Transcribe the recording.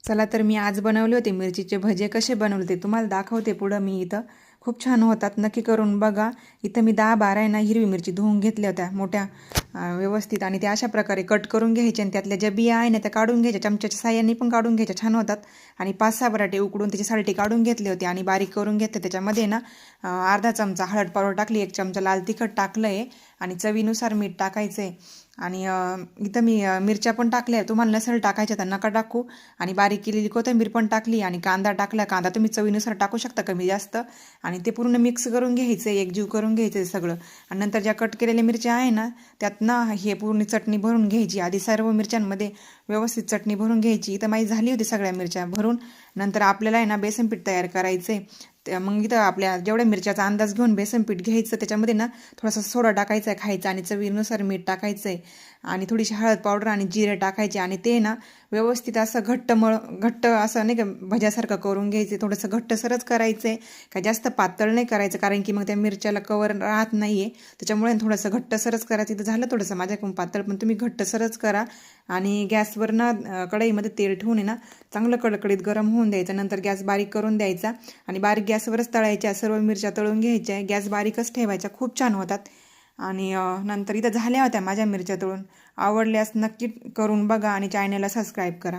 चला तर मी आज बनवले होते मिरचीचे भजे. कसे बनवले ते तुम्हाला दाखवते पुढं मी इथं. खूप छान होतात, नक्की करून बघा. इथं मी 10-12 आहे ना हिरवी मिरची धुवून घेतल्या होत्या मोठ्या व्यवस्थित, आणि त्या अशा प्रकारे कट करून घ्यायचे आणि त्यातल्या ज्या बिया आहे ना त्या काढून घ्यायच्या, चमच्याच्या साह्याने पण काढून घ्यायच्या, छान होतात. आणि 5-6 बटाटे उकडून त्याची सालटी काढून घेतले होते आणि बारीक करून घेतले. त्याच्यामध्ये ना अर्धा चमचा हळद पावडर टाकली, 1 चमचा लाल तिखट टाकलं आहे आणि चवीनुसार मीठ टाकायचं आहे. आणि इथं मी मिरच्या पण टाकल्या, तुम्हाला नसेल टाकायच्या तर नका टाकू. आणि बारीक केलेली कोथिंबीर पण टाकली आणि कांदा टाकला. कांदा तुम्ही चवीनुसार टाकू शकता कमी जास्त. आणि ते पूर्ण मिक्स करून घ्यायचं, एकजीव करून घ्यायचं सगळं. आणि नंतर ज्या कट केलेल्या मिरच्या आहे ना त्यात ना हे पूर्ण चटणी भरून घ्यायची. आधी सर्व मिरच्यांमध्ये व्यवस्थित चटणी भरून घ्यायची. इथं माझी झाली होती सगळ्या मिरच्या भरून. नंतर आपल्याला आहे ना बेसन पीठ तयार करायचं आहे. मग इथं आपल्या जेवढ्या मिरच्याचा अंदाज घेऊन बेसन पीठ घ्यायचं, त्याच्यामध्ये ना थोडासा सोडा टाकायचा आहे खायचा आणि चवीनुसार मीठ टाकायचं आहे आणि थोडीशी हळद पावडर आणि जिरे टाकायचे. आणि ते ना व्यवस्थित असं घट्ट असं नाही का भज्यासारखं करून घ्यायचे. थोडंसं घट्टसरच करायचं आहे, का जास्त पातळ नाही करायचं, कारण की मग त्या मिरच्याला कवर राहत नाही आहे. त्याच्यामुळे थोडंसं घट्टसरच करायचं. इथं झालं थोडंसं माझ्याकडून पातळ, पण तुम्ही घट्टसरच करा. आणि गॅसवर ना कढईमध्ये तेल ठेवून आहे ना चांगलं कडकडीत गरम होऊन द्यायचं. नंतर गॅस बारीक करून द्यायचा आणि बारीक गॅसवरच तळायच्या, सर्व मिरच्या तळून घ्यायच्या. गॅस बारीकच ठेवायच्या, खूप छान होतात. आणि नंतर इथं झाल्या होत्या माझ्या मिरच्या तळून. आवडल्यास नक्की करून बघा आणि चॅनलला सबस्क्राईब करा.